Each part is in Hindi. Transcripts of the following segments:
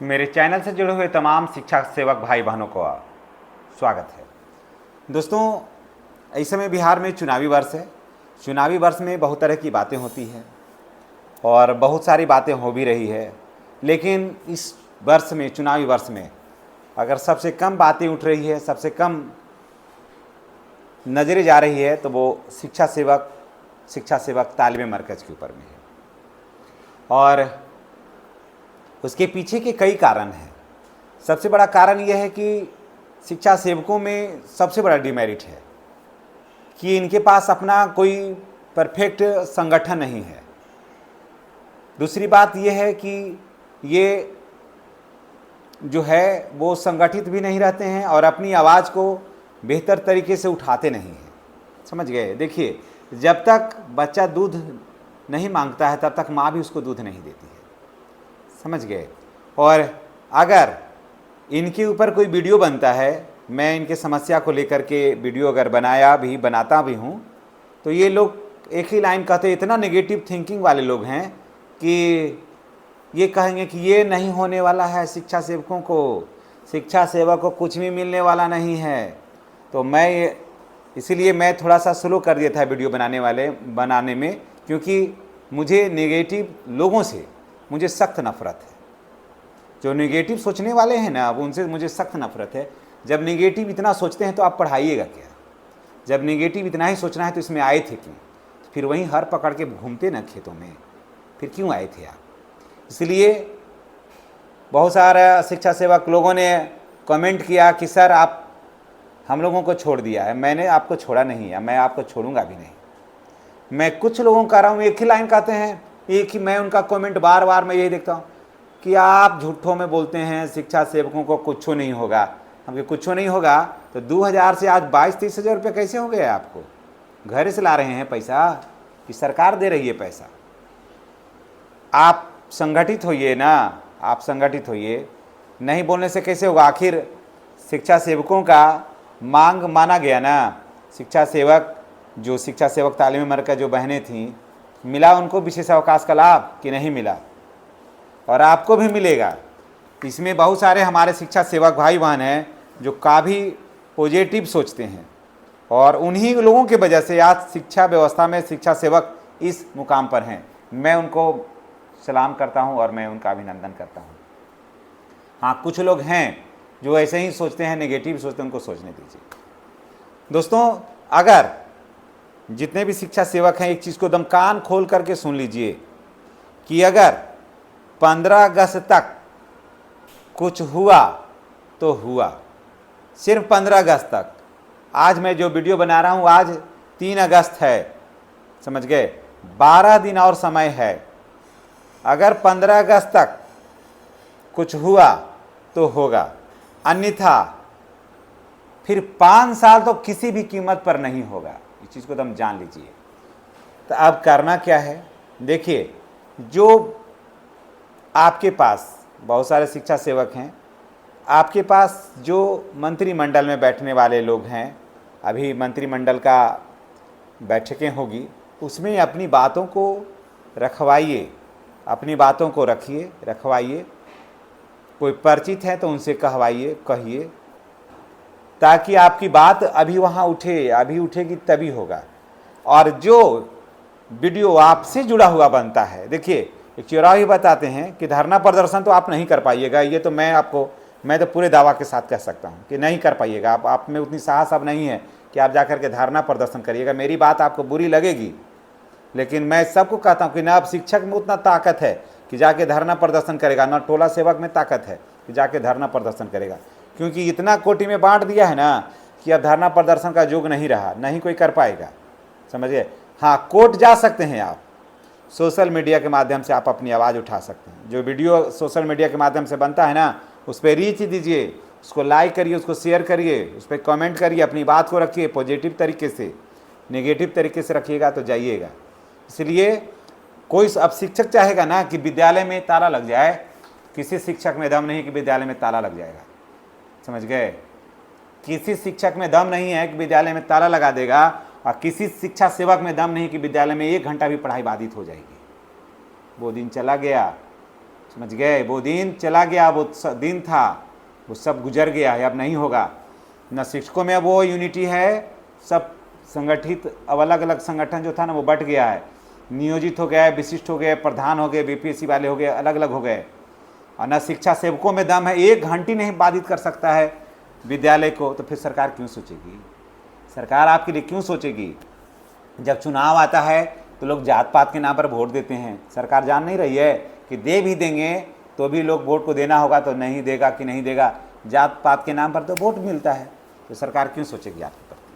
मेरे चैनल से जुड़े हुए तमाम शिक्षा सेवक भाई बहनों को स्वागत है। दोस्तों, इस समय बिहार में चुनावी वर्ष है। चुनावी वर्ष में बहुत तरह की बातें होती हैं और बहुत सारी बातें हो भी रही है, लेकिन इस वर्ष में, चुनावी वर्ष में, अगर सबसे कम बातें उठ रही है, सबसे कम नज़रें जा रही है, तो वो शिक्षा सेवक तालीम मरकज़ के ऊपर में है। और उसके पीछे के कई कारण हैं। सबसे बड़ा कारण यह है कि शिक्षा सेवकों में सबसे बड़ा डिमेरिट है कि इनके पास अपना कोई परफेक्ट संगठन नहीं है। दूसरी बात यह है कि ये जो है वो संगठित भी नहीं रहते हैं और अपनी आवाज़ को बेहतर तरीके से उठाते नहीं हैं। समझ गए? देखिए, जब तक बच्चा दूध नहीं मांगता है तब तक माँ भी उसको दूध नहीं देती है। समझ गए? और अगर इनके ऊपर कोई वीडियो बनता है, मैं इनके समस्या को लेकर के वीडियो अगर बनाता भी हूँ, तो ये लोग एक ही लाइन कहते हैं। इतना नेगेटिव थिंकिंग वाले लोग हैं कि ये कहेंगे कि ये नहीं होने वाला है, शिक्षा सेवक को कुछ भी मिलने वाला नहीं है। तो इसीलिए मैं थोड़ा सा स्लो कर दिया था वीडियो बनाने में, क्योंकि मुझे नेगेटिव लोगों से मुझे सख्त नफ़रत है। जो नेगेटिव सोचने वाले हैं ना, वो उनसे मुझे सख्त नफ़रत है। जब नेगेटिव इतना सोचते हैं तो आप पढ़ाइएगा क्या? जब नेगेटिव इतना ही सोचना है तो इसमें आए थे क्यों? फिर वहीं हर पकड़ के घूमते ना खेतों में, फिर क्यों आए थे आप? इसलिए बहुत सारा शिक्षा सेवक लोगों ने कमेंट किया कि सर आप हम लोगों को छोड़ दिया है। मैंने आपको छोड़ा नहीं है, मैं आपको छोड़ूंगा भी नहीं। मैं कुछ लोगों को कह रहा हूँ, एक ही लाइन कहते हैं, एक ही, मैं उनका कमेंट बार बार मैं यही देखता हूँ कि आप झूठों में बोलते हैं शिक्षा सेवकों को कुछ नहीं होगा। हमको कुछ नहीं होगा तो 2000 से आज 22-23 हज़ार रुपये कैसे हो गए? आपको घर से ला रहे हैं पैसा कि सरकार दे रही है पैसा? आप संगठित होइए ना, आप संगठित होइए। नहीं बोलने से कैसे होगा? आखिर शिक्षा सेवकों का मांग माना गया ना। शिक्षा सेवक तालीमी मरकज़ जो बहनें थीं, मिला उनको विशेष अवकाश का लाभ कि नहीं मिला? और आपको भी मिलेगा। इसमें बहुत सारे हमारे शिक्षा सेवक भाई बहन हैं जो काफ़ी पॉजिटिव सोचते हैं और उन्हीं लोगों की वजह से आज शिक्षा व्यवस्था में शिक्षा सेवक इस मुकाम पर हैं। मैं उनको सलाम करता हूं और मैं उनका अभिनंदन करता हूं। हाँ, कुछ लोग हैं जो ऐसे ही सोचते हैं, नेगेटिव सोचते हैं, उनको सोचने दीजिए। दोस्तों, अगर जितने भी शिक्षा सेवक हैं, एक चीज़ को एकदम कान खोल करके सुन लीजिए कि अगर 15 अगस्त तक कुछ हुआ तो हुआ, सिर्फ 15 अगस्त तक। आज मैं जो वीडियो बना रहा हूँ, आज 3 अगस्त है, समझ गए? 12 दिन और समय है। अगर 15 अगस्त तक कुछ हुआ तो होगा, अन्यथा फिर 5 साल तो किसी भी कीमत पर नहीं होगा। इस चीज़ को एकदम जान लीजिए। तो अब करना क्या है? देखिए, जो आपके पास बहुत सारे शिक्षा सेवक हैं, आपके पास जो मंत्रिमंडल में बैठने वाले लोग हैं, अभी मंत्रिमंडल का बैठकें होगी, उसमें अपनी बातों को रखवाइए, अपनी बातों को रखवाइए। कोई परिचित है तो उनसे कहिए, ताकि आपकी बात अभी वहाँ उठे, अभी उठेगी तभी होगा। और जो वीडियो आपसे जुड़ा हुआ बनता है, देखिए, एक चौराही बताते हैं कि धरना प्रदर्शन तो आप नहीं कर पाइएगा। ये तो मैं तो पूरे दावा के साथ कह सकता हूँ कि नहीं कर पाइएगा। आप में उतनी साहस अब नहीं है कि आप जाकर के धरना प्रदर्शन करिएगा। मेरी बात आपको बुरी लगेगी, लेकिन मैं सबको कहता हूँ कि ना अब शिक्षक में उतना ताकत है कि जाके धरना प्रदर्शन करेगा, ना टोला सेवक में ताकत है कि जाके धरना प्रदर्शन करेगा। क्योंकि इतना कोटि में बांट दिया है ना कि अब धरना प्रदर्शन का योग नहीं रहा, नहीं कोई कर पाएगा। समझिए? हाँ, कोर्ट जा सकते हैं आप, सोशल मीडिया के माध्यम से आप अपनी आवाज़ उठा सकते हैं। जो वीडियो सोशल मीडिया के माध्यम से बनता है ना, उस पर रीच दीजिए, उसको लाइक करिए, उसको शेयर करिए, उस पर कमेंट करिए, अपनी बात को रखिए पॉजिटिव तरीके से। नेगेटिव तरीके से रखिएगा तो जाइएगा। इसलिए कोई अब शिक्षक चाहेगा ना कि विद्यालय में ताला लग जाए, किसी शिक्षक में दम नहीं कि विद्यालय में ताला लग जाएगा। समझ गए? किसी शिक्षक में दम नहीं है कि विद्यालय में ताला लगा देगा, और किसी शिक्षा सेवक में दम नहीं कि विद्यालय में 1 घंटा भी पढ़ाई बाधित हो जाएगी। वो दिन चला गया समझ गए? वो दिन चला गया, वो दिन था, वो सब गुजर गया है, अब नहीं होगा। न शिक्षकों में अब वो यूनिटी है, सब संगठित, अब अलग अलग संगठन जो था ना वो बट गया है, नियोजित हो गया है, विशिष्ट हो गए, प्रधान हो गए, बीपीएससी वाले हो गए, अलग अलग हो गए। और न शिक्षा सेवकों में दम है, एक घंटी नहीं बाधित कर सकता है विद्यालय को, तो फिर सरकार क्यों सोचेगी? सरकार आपके लिए क्यों सोचेगी? जब चुनाव आता है तो लोग जात पात के नाम पर वोट देते हैं। सरकार जान नहीं रही है कि दे भी देंगे तो भी लोग वोट को देना होगा, तो नहीं देगा कि नहीं देगा, जात पात के नाम पर तो वोट मिलता है। तो सरकार क्यों सोचेगी आपके प्रति?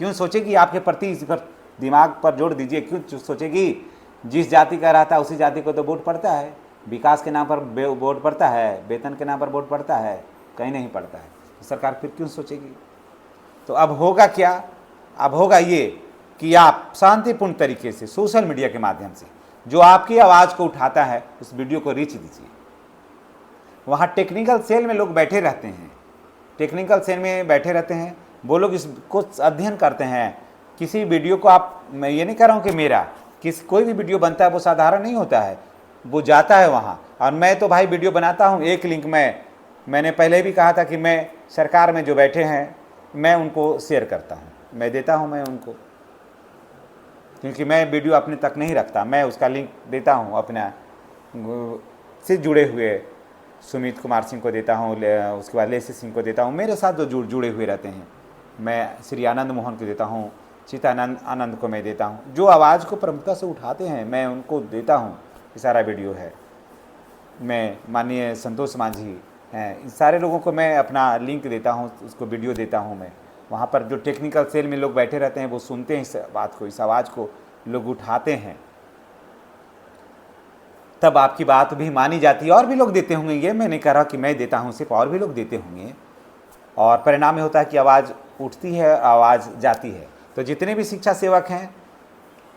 क्यों सोचेगी आपके प्रति? इस पर दिमाग पर जोड़ दीजिए, क्यों सोचेगी? जिस जाति का रहता है उसी जाति को तो वोट पड़ता है, विकास के नाम पर वोट पड़ता है, वेतन के नाम पर वोट पड़ता है, कहीं नहीं पड़ता है। तो सरकार फिर क्यों सोचेगी? तो अब होगा क्या? अब होगा ये कि आप शांतिपूर्ण तरीके से सोशल मीडिया के माध्यम से जो आपकी आवाज़ को उठाता है उस वीडियो को रीच दीजिए। वहाँ टेक्निकल सेल में लोग बैठे रहते हैं, टेक्निकल सेल में बैठे रहते हैं, वो लोग इसको अध्ययन करते हैं। किसी वीडियो को आप, मैं ये नहीं कह रहा हूँ कि मेरा कोई भी वीडियो बनता है वो साधारण नहीं होता है, वो जाता है वहाँ। और मैं तो भाई वीडियो बनाता हूँ, एक लिंक मैंने पहले भी कहा था कि मैं सरकार में जो बैठे हैं मैं उनको शेयर करता हूँ, मैं देता हूँ मैं उनको, क्योंकि मैं वीडियो अपने तक नहीं रखता, मैं उसका लिंक देता हूँ अपना से जुड़े हुए सुमित कुमार सिंह को देता हूँ, उसके बाद लेसी सिंह को देता हूँ, मेरे साथ जो जुड़े हुए रहते हैं। मैं श्री आनंद मोहन को देता हूँ, चितानंद आनंद को मैं देता हूँ, जो आवाज़ को प्रमुखता से उठाते हैं मैं उनको देता हूँ। ये सारा वीडियो है। मैं माननीय संतोष मांझी हैं, इन सारे लोगों को मैं अपना लिंक देता हूँ, उसको वीडियो देता हूँ मैं। वहाँ पर जो टेक्निकल सेल में लोग बैठे रहते हैं वो सुनते हैं इस बात को, इस आवाज़ को लोग उठाते हैं, तब आपकी बात भी मानी जाती है। और भी लोग देते होंगे, ये मैं नहीं कह रहा कि मैं देता हूँ सिर्फ, और भी लोग देते होंगे, और परिणाम ये होता है कि आवाज़ उठती है, आवाज़ जाती है। तो जितने भी शिक्षा सेवक हैं,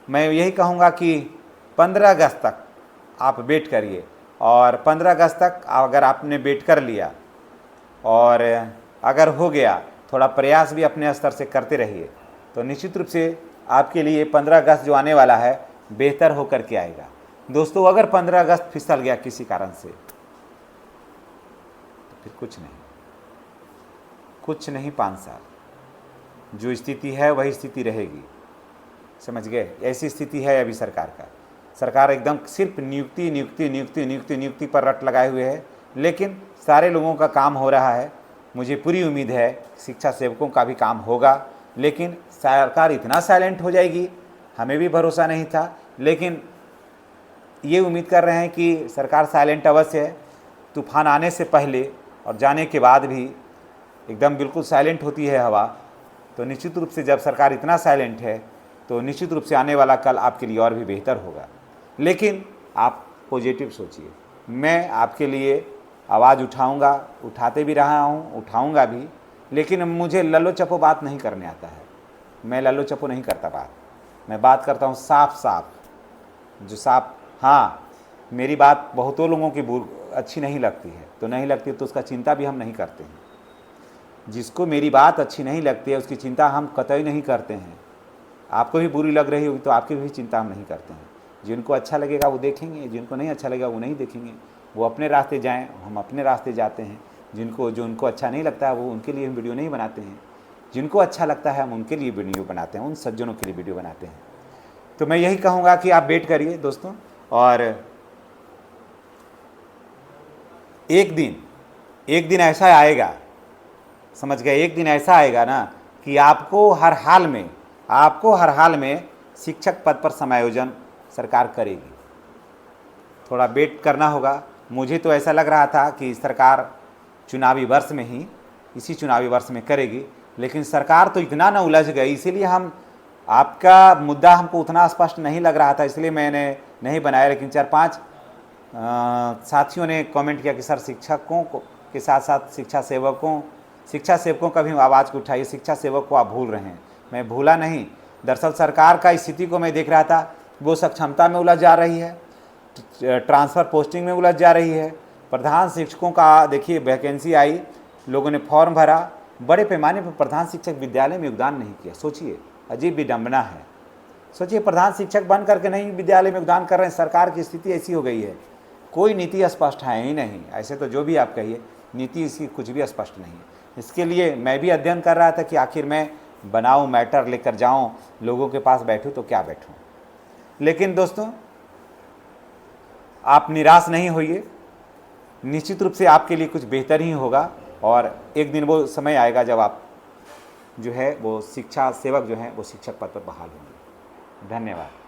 मैं यही कहूँगा कि 15 अगस्त तक आप वेट करिए, और 15 अगस्त तक अगर आपने वेट कर लिया और अगर हो गया, थोड़ा प्रयास भी अपने स्तर से करते रहिए, तो निश्चित रूप से आपके लिए 15 अगस्त जो आने वाला है बेहतर होकर के आएगा। दोस्तों, अगर 15 अगस्त फिसल गया किसी कारण से तो फिर कुछ नहीं 5 साल जो स्थिति है वही स्थिति रहेगी। समझ गए? ऐसी स्थिति है अभी सरकार का। सरकार एकदम सिर्फ नियुक्ति पर रट लगाए हुए है, लेकिन सारे लोगों का काम हो रहा है। मुझे पूरी उम्मीद है शिक्षा सेवकों का भी काम होगा, लेकिन सरकार इतना साइलेंट हो जाएगी हमें भी भरोसा नहीं था, लेकिन ये उम्मीद कर रहे हैं कि सरकार साइलेंट अवश्य है। तूफान आने से पहले और जाने के बाद भी एकदम बिल्कुल साइलेंट होती है हवा। तो निश्चित रूप से जब सरकार इतना साइलेंट है तो निश्चित रूप से आने वाला कल आपके लिए और भी बेहतर होगा। लेकिन आप पॉजिटिव सोचिए, मैं आपके लिए आवाज़ उठाऊंगा, उठाते भी रहा हूँ, उठाऊंगा भी, लेकिन मुझे लल्लो चप्पो बात नहीं करने आता है। मैं लल्लो चप्पो नहीं करता बात, मैं बात करता हूँ साफ, जो साफ। हाँ, मेरी बात बहुतों लोगों की अच्छी नहीं लगती है, तो नहीं लगती तो उसका चिंता भी हम नहीं करते हैं। जिसको मेरी बात अच्छी नहीं लगती है उसकी चिंता हम कतई नहीं करते हैं। आपको भी बुरी लग रही होगी तो आपकी भी चिंता हम नहीं करते हैं। जिनको अच्छा लगेगा वो देखेंगे, जिनको नहीं अच्छा लगेगा वो नहीं देखेंगे। वो अपने रास्ते जाएं, हम अपने रास्ते जाते हैं। जो उनको अच्छा नहीं लगता है वो उनके लिए हम वीडियो नहीं बनाते हैं। जिनको अच्छा लगता है हम उनके लिए वीडियो बनाते हैं, उन सज्जनों के लिए वीडियो बनाते हैं। तो मैं यही कहूँगा कि आप वेट करिए दोस्तों, और एक दिन ऐसा आएगा, समझ गए, एक दिन ऐसा आएगा ना कि आपको हर हाल में शिक्षक पद पर समायोजन सरकार करेगी। थोड़ा वेट करना होगा। मुझे तो ऐसा लग रहा था कि सरकार इसी चुनावी वर्ष में करेगी, लेकिन सरकार तो इतना न उलझ गई, इसीलिए आपका मुद्दा हमको उतना स्पष्ट नहीं लग रहा था, इसलिए मैंने नहीं बनाया। लेकिन 4-5 साथियों ने कमेंट किया कि सर शिक्षकों के साथ साथ शिक्षा सेवकों का भी आवाज़ को उठाइए, शिक्षा सेवक को आप भूल रहे हैं। मैं भूला नहीं, दरअसल सरकार का स्थिति को मैं देख रहा था, वो सक्षमता में उलझ जा रही है, ट्रांसफ़र पोस्टिंग में उलझ जा रही है। प्रधान शिक्षकों का देखिए वैकेंसी आई, लोगों ने फॉर्म भरा, बड़े पैमाने पर प्रधान शिक्षक विद्यालय में योगदान नहीं किया। सोचिए, अजीब विडम्बना है। सोचिए, प्रधान शिक्षक बन करके नहीं विद्यालय में योगदान कर रहे हैं। सरकार की स्थिति ऐसी हो गई है। कोई नीति स्पष्ट है ही नहीं। ऐसे तो जो भी आप कहिए, नीति इसकी कुछ भी स्पष्ट नहीं है। इसके लिए मैं भी अध्ययन कर रहा था कि आखिर मैं बनाऊं, मैटर लेकर जाऊं, लोगों के पास बैठूं तो क्या बैठूं। लेकिन दोस्तों, आप निराश नहीं होइए, निश्चित रूप से आपके लिए कुछ बेहतर ही होगा और एक दिन वो समय आएगा जब आप जो है वो शिक्षा सेवक जो है वो शिक्षक पद पर बहाल होंगे। धन्यवाद।